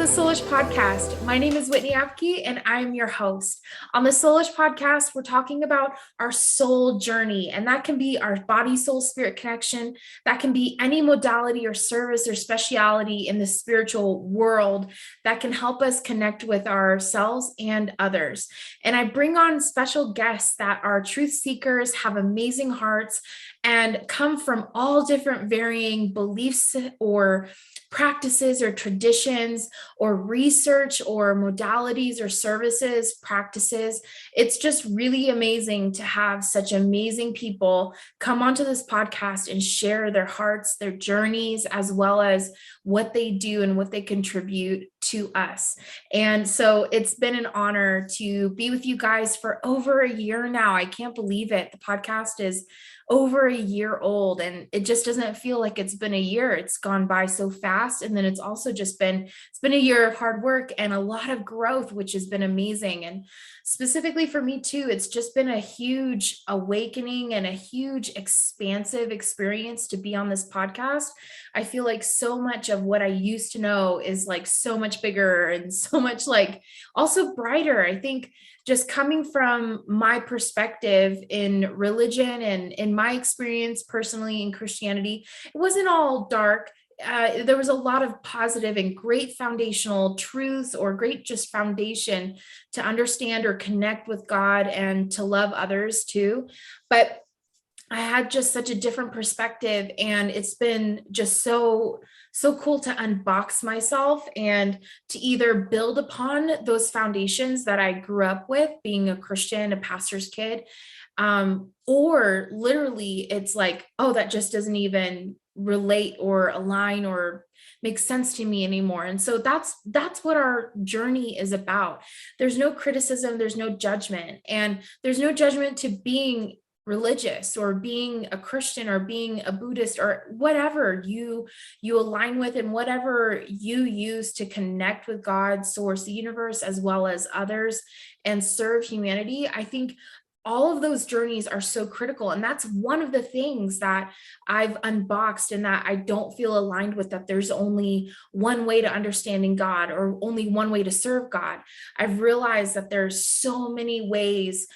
Soulish Podcast. My name is Whitney Apke, and I'm your host. On the Soulish Podcast, we're talking about our soul journey, and that can be our body, soul, spirit connection. That can be any modality or service or speciality in the spiritual world that can help us connect with ourselves and others. And I bring on special guests that are truth seekers, have amazing hearts, and come from all different varying beliefs or practices or traditions or research or modalities or services, practices. It's just really amazing to have such amazing people come onto this podcast and share their hearts, their journeys, as well as what they do and what they contribute to us. And so it's been an honor to be with you guys for over a year now. I can't believe it. The podcast is over a year old, and it just doesn't feel like it's been a year. It's gone by so fast. And then it's also just it's been a year of hard work and a lot of growth, which has been amazing. And specifically for me too, it's just been a huge awakening and a huge expansive experience to be on this podcast. I feel like so much of what I used to know is like so much bigger and so much like also brighter. I think just coming from my perspective in religion and in my experience personally in Christianity, it wasn't all dark. There was a lot of positive and great foundational truths or great just foundation to understand or connect with God and to love others too. But I had just such a different perspective, and it's been just so cool to unbox myself and to either build upon those foundations that I grew up with being a Christian, a pastor's kid, or literally it's like, oh, that just doesn't even relate or align or make sense to me anymore. And so that's what our journey is about. There's no criticism, there's no judgment, and there's no judgment to being religious or being a Christian or being a Buddhist or whatever you align with and whatever you use to connect with God, source, the universe, as well as others and serve humanity. I think all of those journeys are so critical. And that's one of the things that I've unboxed and that I don't feel aligned with, that there's only one way to understanding God or only one way to serve God. I've realized that there's so many ways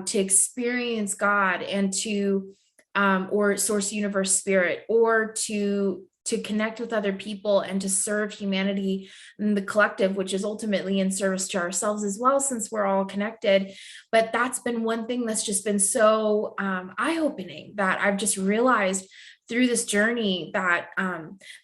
to experience God and to, or source, universe, spirit, or to connect with other people and to serve humanity and the collective, which is ultimately in service to ourselves as well, since we're all connected. But that's been one thing that's just been so eye-opening, that I've just realized through this journey that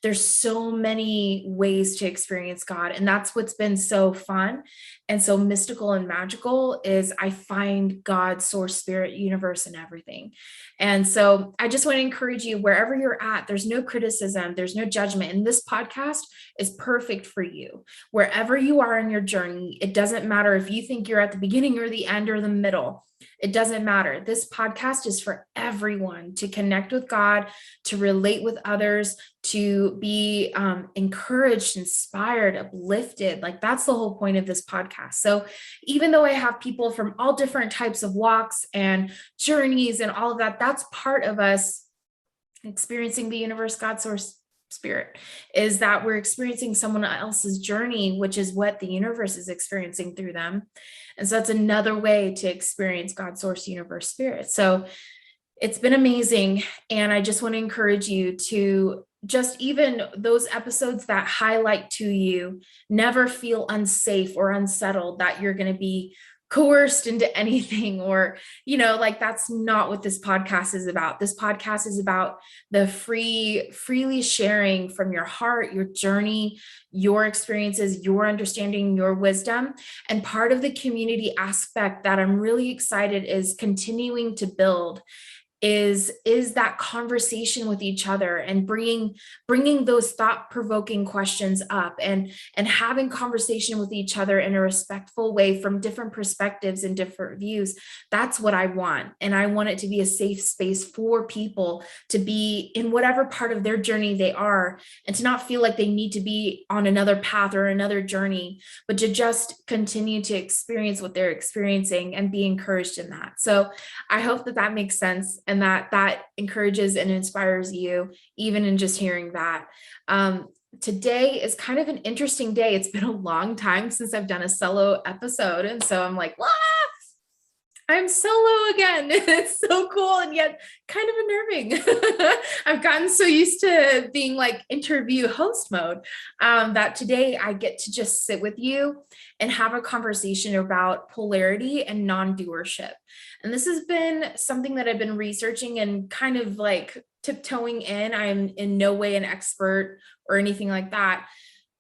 there's so many ways to experience God. And that's what's been so fun and so mystical and magical, is I find God, source, spirit, universe, and everything. And so I just want to encourage you, wherever you're at, there's no criticism, there's no judgment. And this podcast is perfect for you. Wherever you are in your journey, it doesn't matter if you think you're at the beginning or the end or the middle. It doesn't matter. This podcast is for everyone to connect with God, to relate with others, to be encouraged, inspired, uplifted. Like, that's the whole point of this podcast. So even though I have people from all different types of walks and journeys and all of that, that's part of us experiencing the universe, God, source, spirit, is that we're experiencing someone else's journey, which is what the universe is experiencing through them. And so that's another way to experience God, source, universe, spirit. So it's been amazing. And I just want to encourage you to just, even those episodes that highlight to you, never feel unsafe or unsettled that you're going to be coerced into anything, or, like, that's not what this podcast is about. This podcast is about the freely sharing from your heart, your journey, your experiences, your understanding, your wisdom. And part of the community aspect that I'm really excited is continuing to build is that conversation with each other, and bringing those thought-provoking questions up, and having conversation with each other in a respectful way from different perspectives and different views. That's what I want. And I want it to be a safe space for people to be in whatever part of their journey they are, and to not feel like they need to be on another path or another journey, but to just continue to experience what they're experiencing and be encouraged in that. So I hope that makes sense, and that encourages and inspires you, even in just hearing that. today is kind of an interesting day. It's been a long time since I've done a solo episode. And so I'm like, I'm solo again. It's so cool and yet kind of unnerving. I've gotten so used to being like interview host mode that today I get to just sit with you and have a conversation about polarity and non-doership. And this has been something that I've been researching and kind of like tiptoeing in. I'm in no way an expert or anything like that.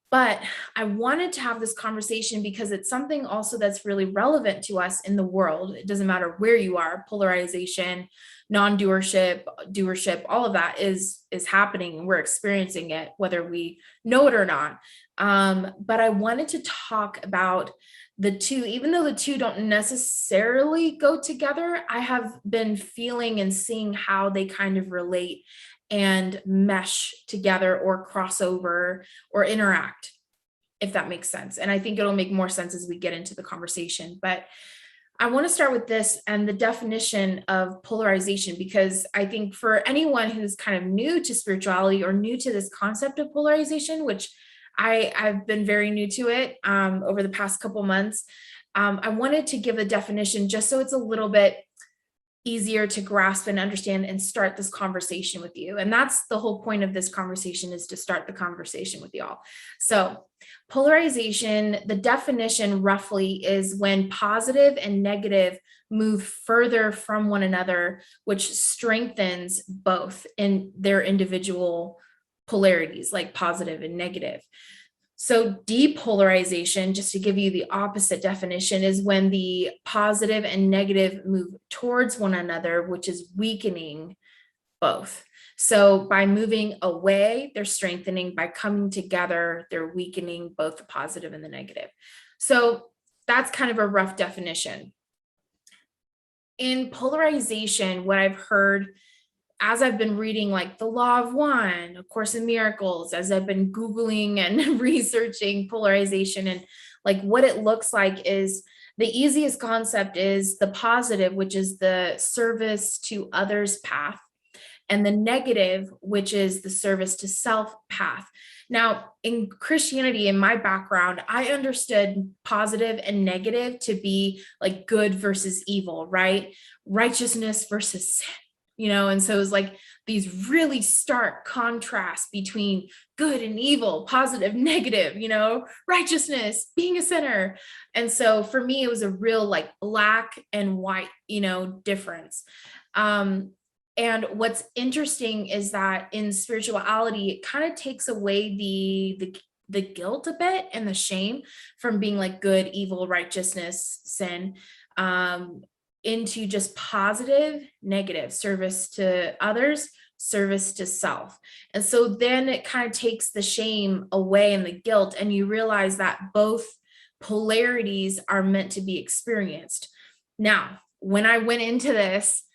But I wanted to have this conversation because it's something also that's really relevant to us in the world. It doesn't matter where you are, polarization, non-doership, doership, all of that is happening and we're experiencing it, whether we know it or not. But I wanted to talk about the two, even though the two don't necessarily go together, I have been feeling and seeing how they kind of relate and mesh together or cross over or interact, if that makes sense. And I think it'll make more sense as we get into the conversation. But I want to start with this and the definition of polarization, because I think for anyone who's kind of new to spirituality or new to this concept of polarization, which I've been very new to it over the past couple months, I wanted to give a definition just so it's a little bit easier to grasp and understand and start this conversation with you. And that's the whole point of this conversation, is to start the conversation with y'all. So polarization, the definition roughly is when positive and negative move further from one another, which strengthens both in their individual polarities, like positive and negative. So depolarization, just to give you the opposite definition, is when the positive and negative move towards one another, which is weakening both. So by moving away, they're strengthening. By coming together, they're weakening both the positive and the negative. So that's kind of a rough definition. In polarization, what I've heard as I've been reading like the Law of One, A Course in Miracles, as I've been Googling and researching polarization and like what it looks like, is the easiest concept is the positive, which is the service to others path, and the negative, which is the service to self path. Now, in Christianity, in my background, I understood positive and negative to be like good versus evil, right? Righteousness versus sin. And so it was like these really stark contrasts between good and evil, positive, negative, righteousness, being a sinner. And so for me, it was a real like black and white, difference. And what's interesting is that in spirituality, it kind of takes away the guilt a bit and the shame from being like good, evil, righteousness, sin, into just positive, negative, service to others, service to self. And so then it kind of takes the shame away and the guilt, and you realize that both polarities are meant to be experienced. Now, when I went into this,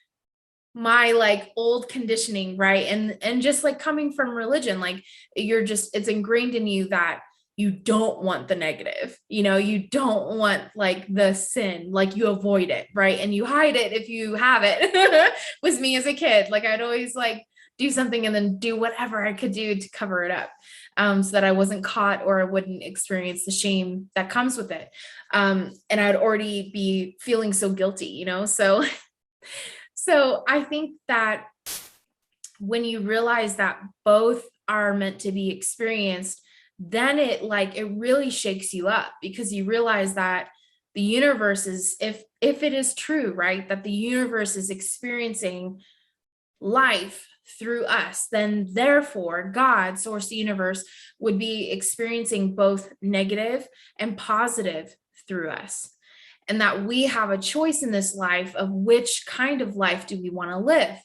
my like old conditioning, right? And just like coming from religion, like it's ingrained in you that you don't want the negative, you don't want like the sin, like you avoid it, right? And you hide it if you have it. Was me as a kid. Like I'd always like do something and then do whatever I could do to cover it up, so that I wasn't caught or I wouldn't experience the shame that comes with it. And I'd already be feeling so guilty, So I think that when you realize that both are meant to be experienced, then it really shakes you up, because you realize that the universe is, if it is true, right, that the universe is experiencing life through us, then therefore God, source, the universe, would be experiencing both negative and positive through us. And that we have a choice in this life of which kind of life do we want to live.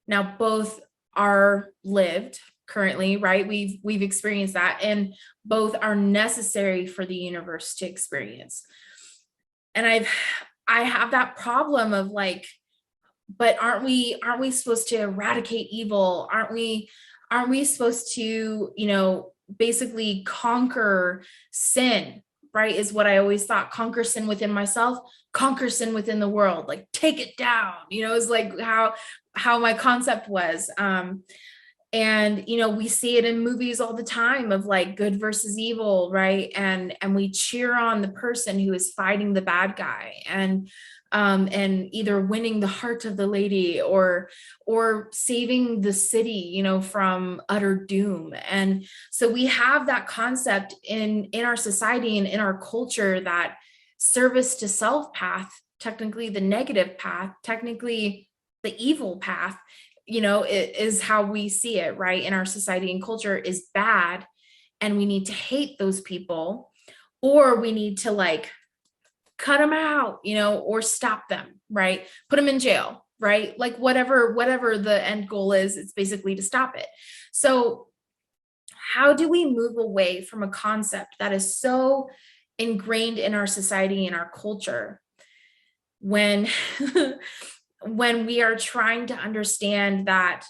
Now, both are lived currently, right? We've experienced that, and both are necessary for the universe to experience. And I have that problem of like, but aren't we supposed to eradicate evil? Aren't we supposed to, basically conquer sin, right? Is what I always thought. Conquer sin within myself, conquer sin within the world, like take it down, is like how my concept was. And, we see it in movies all the time of like good versus evil, right? And we cheer on the person who is fighting the bad guy, and either winning the heart of the lady, or saving the city, from utter doom. And so we have that concept in our society and in our culture, that service to self path, technically the negative path, technically the evil path, it is how we see it, right? In our society and culture, is bad. And we need to hate those people, or we need to like cut them out, or stop them, right? Put them in jail, right? Like whatever the end goal is, it's basically to stop it. So how do we move away from a concept that is so ingrained in our society and our culture, when when we are trying to understand that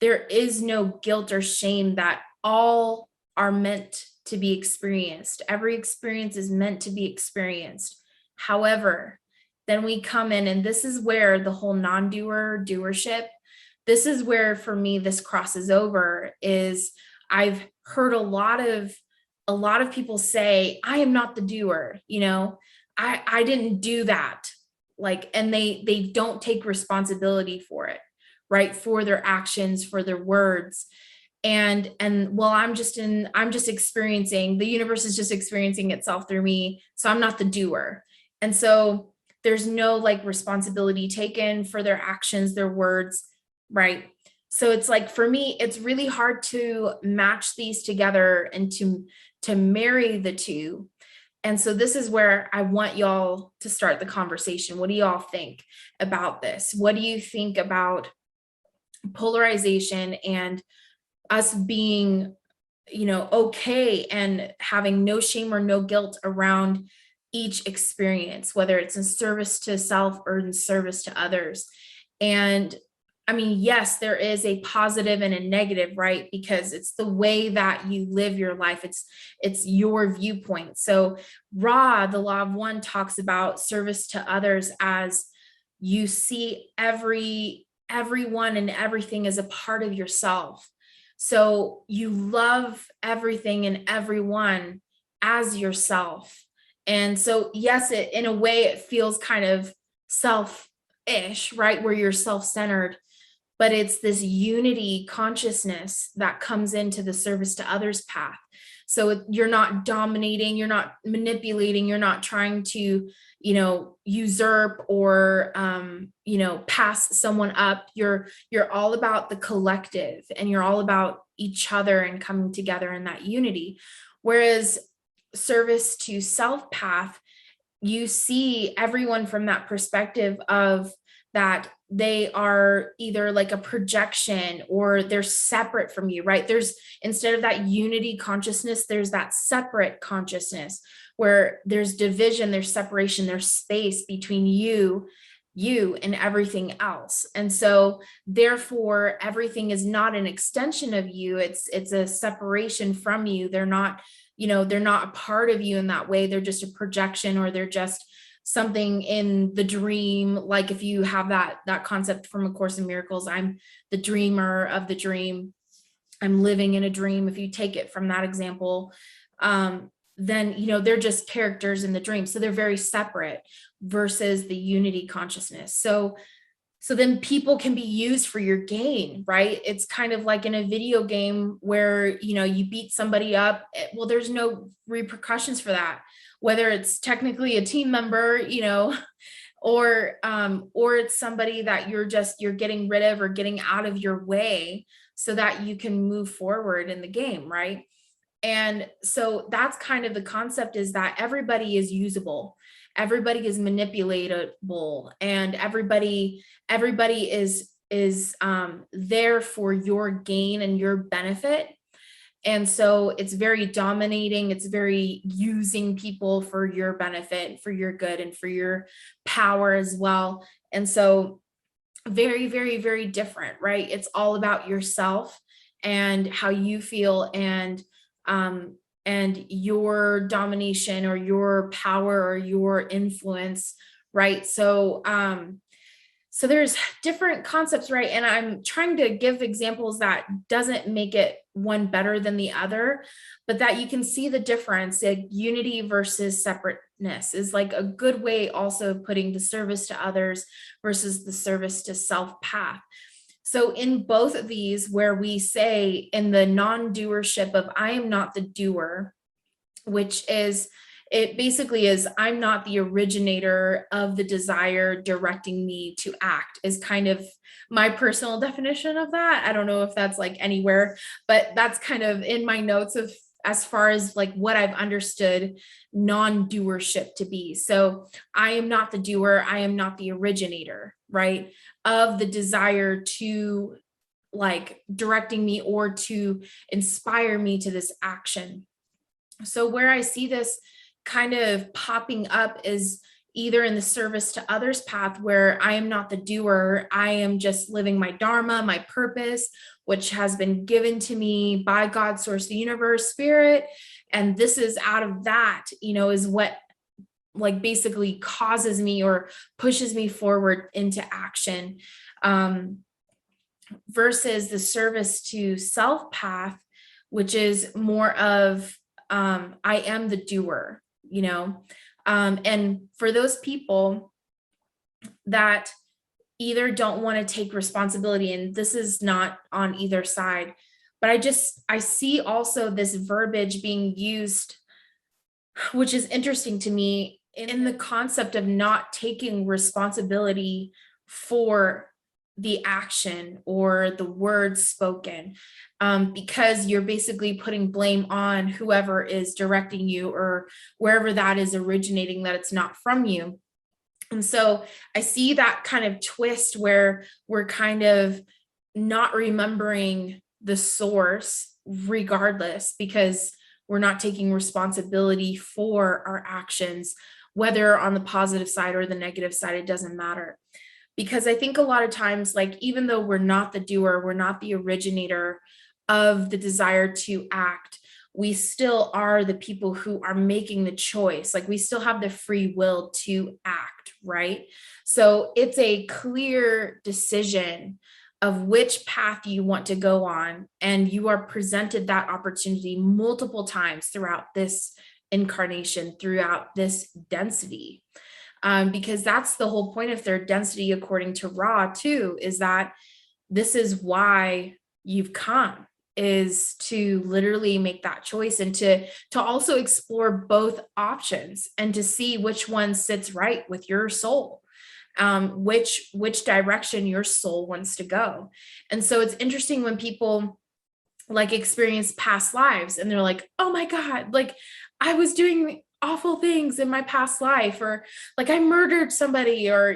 there is no guilt or shame, that all are meant to be experienced. Every experience is meant to be experienced. However, then we come in, and this is where the whole non-doer doership, this is where for me this crosses over, is I've heard a lot of people say, I am not the doer, I didn't do that. Like, and they don't take responsibility for it, right? For their actions, for their words. And well, I'm just experiencing, the universe is just experiencing itself through me, so I'm not the doer. And so there's no like responsibility taken for their actions, their words, right? So it's like, for me, it's really hard to match these together and to marry the two. And so this is where I want y'all to start the conversation. What do y'all think about this? What do you think about polarization and us being, okay, and having no shame or no guilt around each experience, whether it's in service to self or in service to others? And I mean, yes, there is a positive and a negative, right? Because it's the way that you live your life. It's your viewpoint. So the law of one, talks about service to others as you see everyone and everything as a part of yourself. So you love everything and everyone as yourself. And so, yes, in a way, it feels kind of selfish, right? Where you're self-centered, but it's this unity consciousness that comes into the service to others path. So you're not dominating, you're not manipulating, you're not trying to, usurp or, pass someone up. You're all about the collective, and you're all about each other and coming together in that unity. Whereas service to self path, you see everyone from that perspective of that they are either like a projection or they're separate from you, right? There's, instead of that unity consciousness, there's that separate consciousness where there's division, there's separation, there's space between you and everything else. And so therefore everything is not an extension of you. It's a separation from you. They're not, they're not a part of you in that way. They're just a projection, or they're just something in the dream. Like if you have that concept from A Course in Miracles, I'm the dreamer of the dream, I'm living in a dream. If you take it from that example, then they're just characters in the dream. So they're very separate versus the unity consciousness. So then people can be used for your gain, right? It's kind of like in a video game where, you beat somebody up. Well, there's no repercussions for that, whether it's technically a team member, or it's somebody that you're getting rid of or getting out of your way so that you can move forward in the game, right? And so that's kind of the concept, is that everybody is usable, everybody is manipulatable, and everybody is there for your gain and your benefit. And so it's very dominating, it's very using people for your benefit, for your good, and for your power as well. And so very, very, very different, right? It's all about yourself and how you feel, and your domination or your power or your influence, right? So So there's different concepts, right? And I'm trying to give examples that doesn't make it one better than the other, but that you can see the difference. Like unity versus separateness is like a good way also of putting the service to others versus the service to self path. So in both of these, where we say in the non-doership of I am not the doer, which is, it basically is, I'm not the originator of the desire directing me to act, is kind of my personal definition of that. I don't know if that's like anywhere, but that's kind of in my notes of as far as like what I've understood non-doership to be. So I am not the doer, I am not the originator, right, of the desire to like directing me or to inspire me to this action. So where I see this kind of popping up is either in the service to others path, where I am not the doer, I am just living my dharma, my purpose, which has been given to me by God, source, the universe, spirit. And this is out of that, is what like basically causes me or pushes me forward into action. Versus the service to self path, which is more of I am the doer, and for those people that either don't want to take responsibility, and this is not on either side, but I see also this verbiage being used, which is interesting to me, in the concept of not taking responsibility for the action or the words spoken, because you're basically putting blame on whoever is directing you or wherever that is originating, that it's not from you. And so I see that kind of twist where we're kind of not remembering the source regardless, because we're not taking responsibility for our actions, whether on the positive side or the negative side, it doesn't matter. Because I think a lot of times, like, even though we're not the doer, we're not the originator of the desire to act, we still are the people who are making the choice. Like, we still have the free will to act, right? So it's a clear decision of which path you want to go on. And you are presented that opportunity multiple times throughout this incarnation, throughout this density. Because that's the whole point of their density, according to Ra, too, is that this is why you've come, is to literally make that choice and to also explore both options and to see which one sits right with your soul, which direction your soul wants to go. And so it's interesting when people like experience past lives and they're like, oh my God, like I was doing awful things in my past life, or like I murdered somebody, or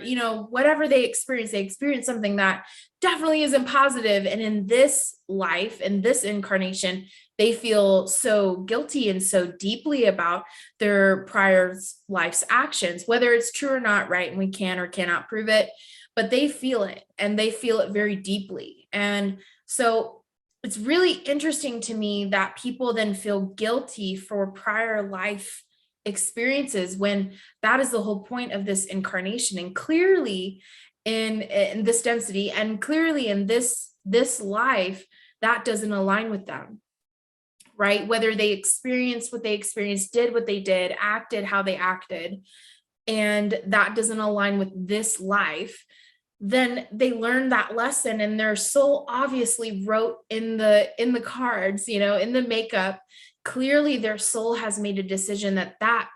whatever they experience something that definitely isn't positive. And in this life, in this incarnation, they feel so guilty and so deeply about their prior life's actions, whether it's true or not, right? And we can or cannot prove it, but they feel it, and they feel it very deeply. And so it's really interesting to me that people then feel guilty for prior life experiences, when that is the whole point of this incarnation. And clearly in this density, and clearly in this life, that doesn't align with them, right? Whether they experienced what they experienced, did what they did, acted how they acted, and that doesn't align with this life, then they learn that lesson, and their soul obviously wrote in the cards, in the makeup, clearly their soul has made a decision that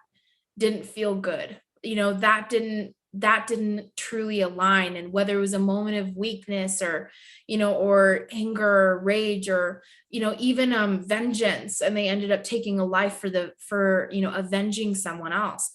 didn't feel good, that didn't truly align. And whether it was a moment of weakness, or or anger or rage, or even vengeance, and they ended up taking a life for avenging someone else,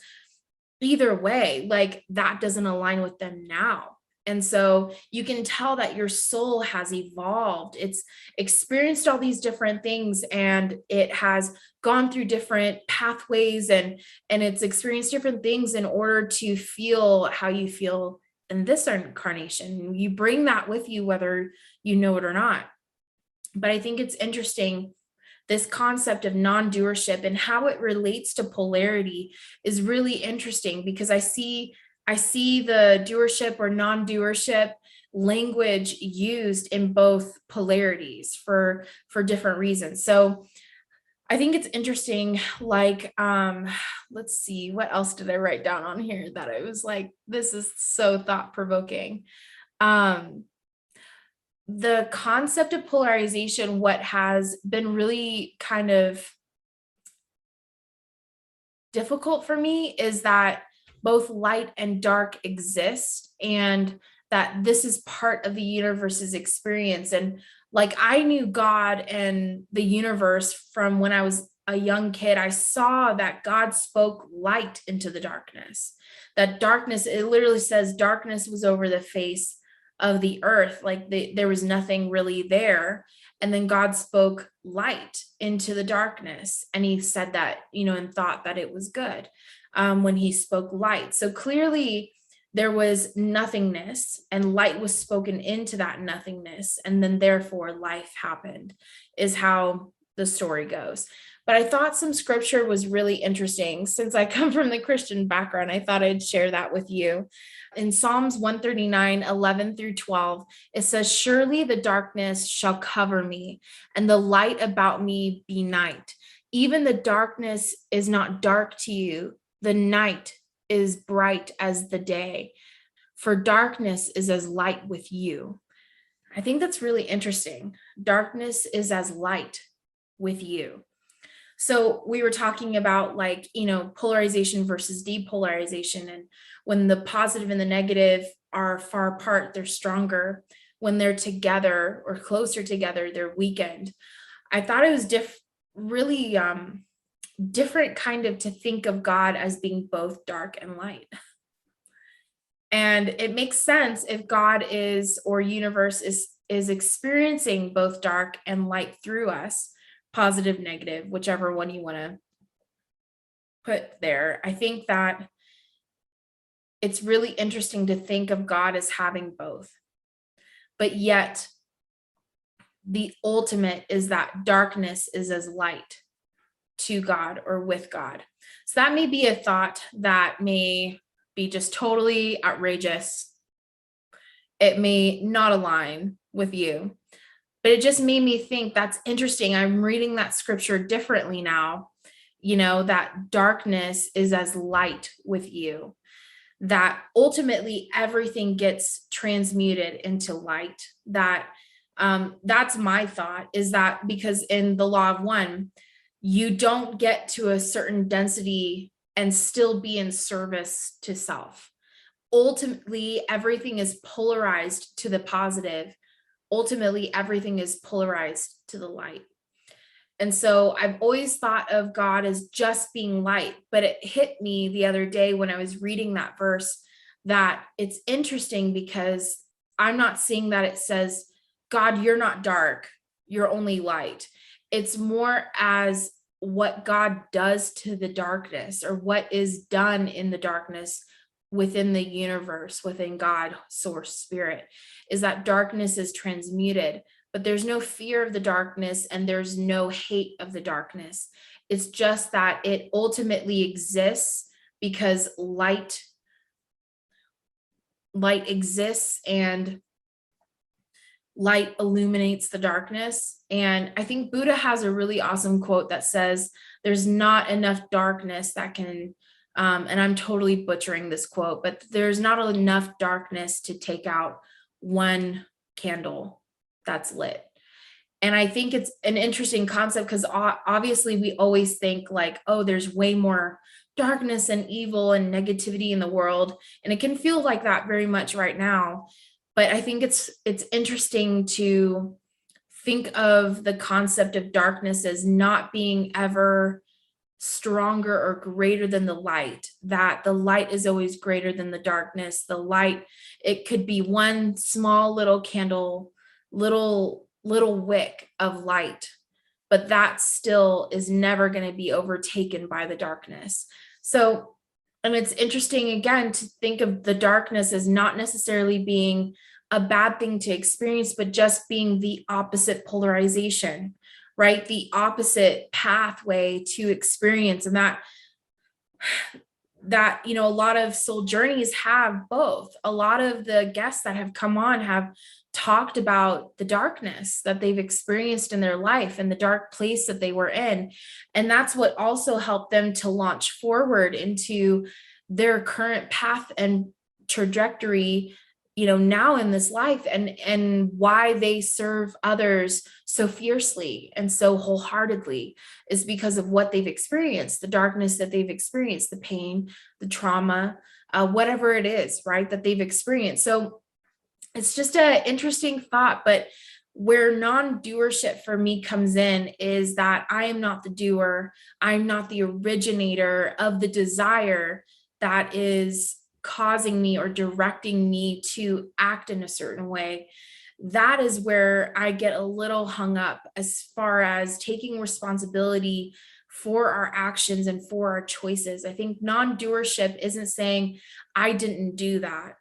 either way, like that doesn't align with them now. And so you can tell that your soul has evolved. It's experienced all these different things, and it has gone through different pathways, and it's experienced different things in order to feel how you feel in this incarnation. You bring that with you, whether you know it or not. But I think it's interesting, this concept of non-doership and how it relates to polarity is really interesting, because I see I see the doership or non-doership language used in both polarities for different reasons. So I think it's interesting, like, let's see, what else did I write down on here that I was like, this is so thought-provoking. The concept of polarization, what has been really kind of difficult for me is that both light and dark exist, and that this is part of the universe's experience. And like, I knew God and the universe from when I was a young kid. I saw that God spoke light into the darkness. That darkness, it literally says darkness was over the face of the earth, like there was nothing really there. And then God spoke light into the darkness. And he said that, and thought that it was good when he spoke light. So clearly there was nothingness, and light was spoken into that nothingness. And then therefore life happened, is how the story goes. But I thought some scripture was really interesting. Since I come from the Christian background, I thought I'd share that with you. In Psalms 139, 11 through 12, it says, "Surely the darkness shall cover me, and the light about me be night. Even the darkness is not dark to you. The night is bright as the day, for darkness is as light with you." I think that's really interesting. Darkness is as light with you. So we were talking about, like, polarization versus depolarization. And when the positive and the negative are far apart, they're stronger. When they're together or closer together, they're weakened. I thought it was really different kind of to think of God as being both dark and light. And it makes sense if God is, or universe is experiencing both dark and light through us, positive, negative, whichever one you want to put there. I think that it's really interesting to think of God as having both, but yet the ultimate is that darkness is as light to God or with God. So that may be a thought that may be just totally outrageous. It may not align with you, but it just made me think that's interesting. I'm reading that scripture differently now, that darkness is as light with you, that ultimately everything gets transmuted into light. That's my thought, is that because in the law of one, you don't get to a certain density and still be in service to self. Ultimately, everything is polarized to the positive. Ultimately, everything is polarized to the light. And so I've always thought of God as just being light, but it hit me the other day when I was reading that verse that it's interesting, because I'm not seeing that it says, God, you're not dark, you're only light. It's more as what God does to the darkness, or what is done in the darkness within the universe, within God, source, spirit, is that darkness is transmuted, but there's no fear of the darkness and there's no hate of the darkness. It's just that it ultimately exists because light exists, and light illuminates the darkness. And I think Buddha has a really awesome quote that says, there's not enough darkness that can, and I'm totally butchering this quote, but there's not enough darkness to take out one candle that's lit. And I think it's an interesting concept, because obviously we always think like, oh, there's way more darkness and evil and negativity in the world. And it can feel like that very much right now. But I think it's interesting to think of the concept of darkness as not being ever stronger or greater than the light, that the light is always greater than the darkness. The light, it could be one small little candle, little wick of light, but that still is never going to be overtaken by the darkness. So, and it's interesting again to think of the darkness as not necessarily being a bad thing to experience, but just being the opposite polarization, right? The opposite pathway to experience. And that, a lot of soul journeys have both. A lot of the guests that have come on have talked about the darkness that they've experienced in their life and the dark place that they were in. And that's what also helped them to launch forward into their current path and trajectory, now in this life, and why they serve others so fiercely and so wholeheartedly is because of what they've experienced, the darkness that they've experienced, the pain, the trauma, whatever it is, right, that they've experienced. So it's just an interesting thought, but where non-doership for me comes in is that I am not the doer. I'm not the originator of the desire that is causing me or directing me to act in a certain way. That is where I get a little hung up as far as taking responsibility for our actions and for our choices. I think non-doership isn't saying I didn't do that.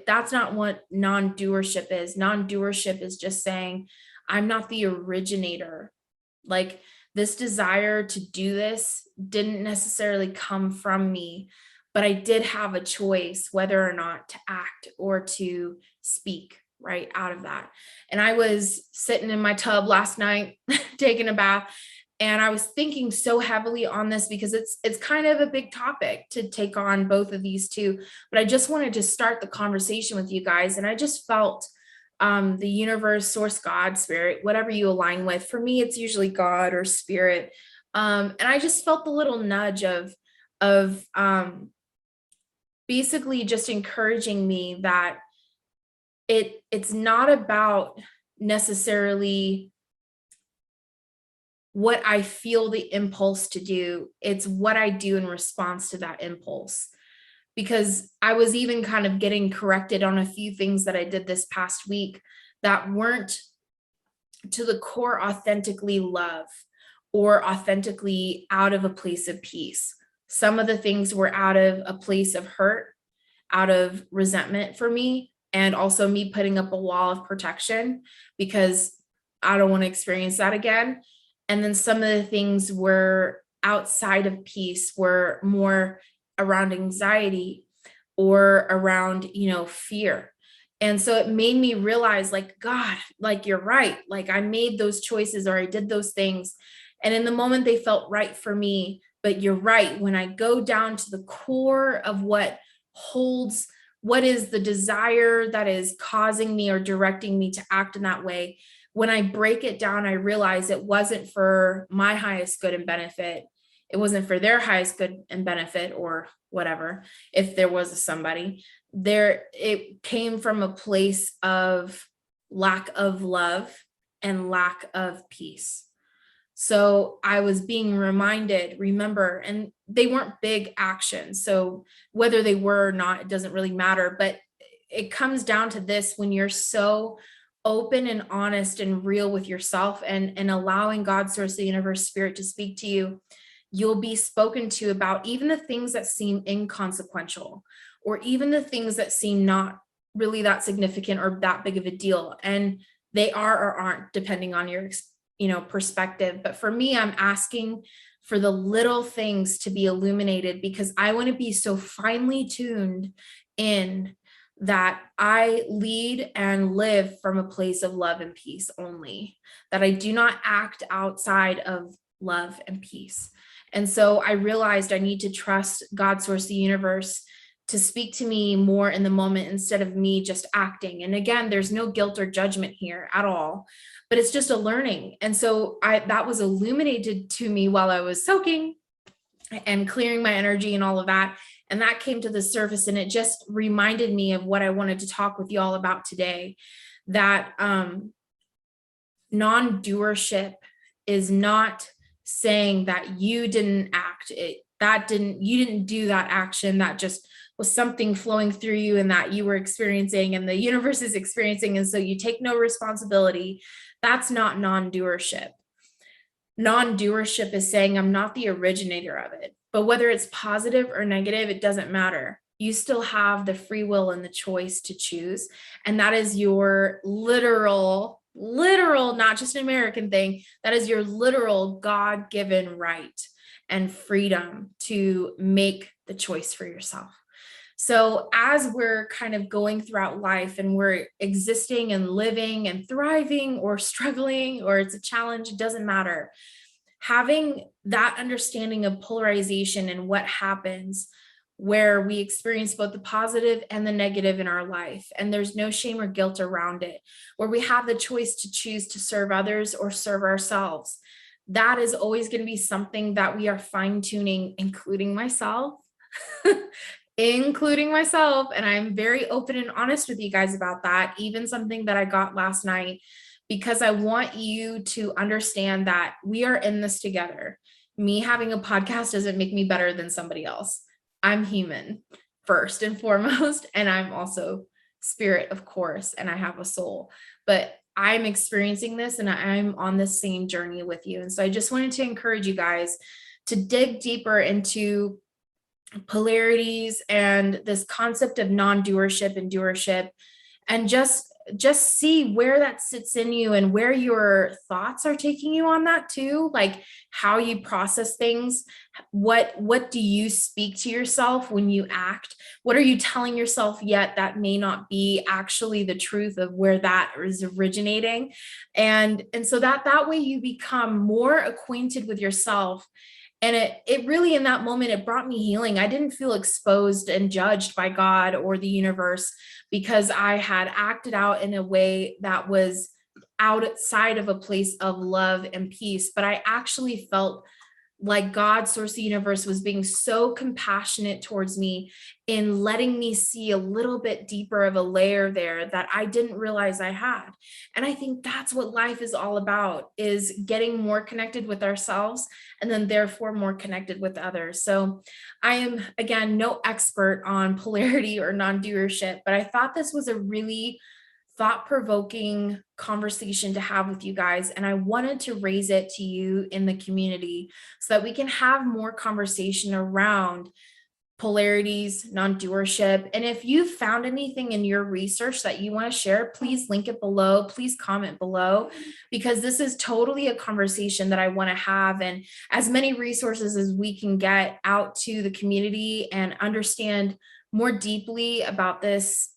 That's not what non-doership is. Non-doership is just saying I'm not the originator. Like, this desire to do this didn't necessarily come from me, but I did have a choice whether or not to act or to speak right out of that. And I was sitting in my tub last night taking a bath, and I was thinking so heavily on this because it's kind of a big topic to take on, both of these two. But I just wanted to start the conversation with you guys. And I just felt the universe, source, God, spirit, whatever you align with. For me, it's usually God or spirit. And I just felt the little nudge of basically just encouraging me that it's not about necessarily what I feel the impulse to do. It's what I do in response to that impulse. Because I was even kind of getting corrected on a few things that I did this past week that weren't to the core authentically love or authentically out of a place of peace. Some of the things were out of a place of hurt, out of resentment for me, and also me putting up a wall of protection because I don't want to experience that again. And then some of the things were outside of peace, were more around anxiety or around, fear. And so it made me realize, like, God, like, you're right. Like, I made those choices or I did those things. And in the moment they felt right for me. But you're right. When I go down to the core of what is the desire that is causing me or directing me to act in that way, when I break it down, I realize it wasn't for my highest good and benefit. It wasn't for their highest good and benefit, or whatever. If there was a somebody there, it came from a place of lack of love and lack of peace. So I was being reminded, remember, and they weren't big actions. So whether they were or not, it doesn't really matter. But it comes down to this: when you're so open and honest and real with yourself and allowing God, source, the universe, spirit to speak to you, you'll be spoken to about even the things that seem inconsequential, or even the things that seem not really that significant or that big of a deal. And they are or aren't, depending on your perspective. But for me, I'm asking for the little things to be illuminated, because I want to be so finely tuned in that I lead and live from a place of love and peace only, that I do not act outside of love and peace. And so I realized I need to trust God, source, the universe, to speak to me more in the moment instead of me just acting. And again, there's no guilt or judgment here at all, but it's just a learning. And so that was illuminated to me while I was soaking and clearing my energy and all of that. And that came to the surface, and it just reminded me of what I wanted to talk with you all about today, that non-doership is not saying that you didn't act, you didn't do that action, that just was something flowing through you and that you were experiencing and the universe is experiencing, and so you take no responsibility. That's not non-doership. Non-doership is saying I'm not the originator of it, but whether it's positive or negative, it doesn't matter. You still have the free will and the choice to choose. And that is your literal, not just an American thing, that is your literal God-given right. and freedom to make the choice for yourself. So as we're kind of going throughout life and we're existing and living and thriving or struggling, or it's a challenge, it doesn't matter. Having that understanding of polarization and what happens where we experience both the positive and the negative in our life, and there's no shame or guilt around it, where we have the choice to choose to serve others or serve ourselves. That is always going to be something that we are fine-tuning, including myself. Including myself. And I'm very open and honest with you guys about that, even something that I got last night, because I want you to understand that we are in this together. Me having a podcast doesn't make me better than somebody else. I'm human first and foremost, and I'm also spirit, of course, and I have a soul, but I'm experiencing this and I'm on this same journey with you. And so I just wanted to encourage you guys to dig deeper into polarities and this concept of non-doership and doership, and just see where that sits in you and where your thoughts are taking you on that too, like how you process things. What do you speak to yourself when you act? What are you telling yourself yet that may not be actually the truth of where that is originating? And so that way you become more acquainted with yourself. And it really, in that moment, it brought me healing. I didn't feel exposed and judged by God or the universe because I had acted out in a way that was outside of a place of love and peace. But I actually felt like God, source, the universe, was being so compassionate towards me in letting me see a little bit deeper of a layer there that I didn't realize I had. And I think that's what life is all about, is getting more connected with ourselves and then therefore more connected with others. So I am, again, no expert on polarity or non-doership, but I thought this was a really thought-provoking conversation to have with you guys. And I wanted to raise it to you in the community so that we can have more conversation around polarities, non-doership. And if you found anything in your research that you want to share, please link it below. Please comment below, because this is totally a conversation that I want to have, and as many resources as we can get out to the community and understand more deeply about this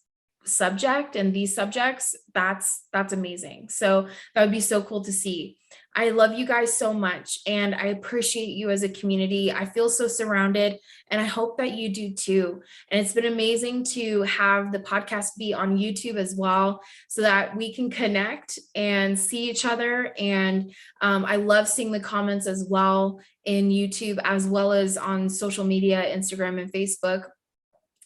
subject and these subjects, that's amazing. So that would be so cool to see. I love you guys so much, and I appreciate you as a community. I feel so surrounded, and I hope that you do too. And it's been amazing to have the podcast be on YouTube as well, so that we can connect and see each other. And I love seeing the comments as well in YouTube, as well as on social media, Instagram and Facebook.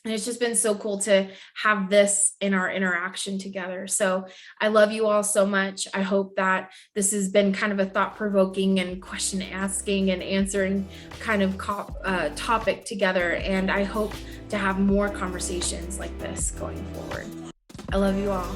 And it's just been so cool to have this in our interaction together. So I love you all so much. I hope that this has been kind of a thought-provoking and question asking and answering kind of topic together. And I hope to have more conversations like this going forward. I love you all.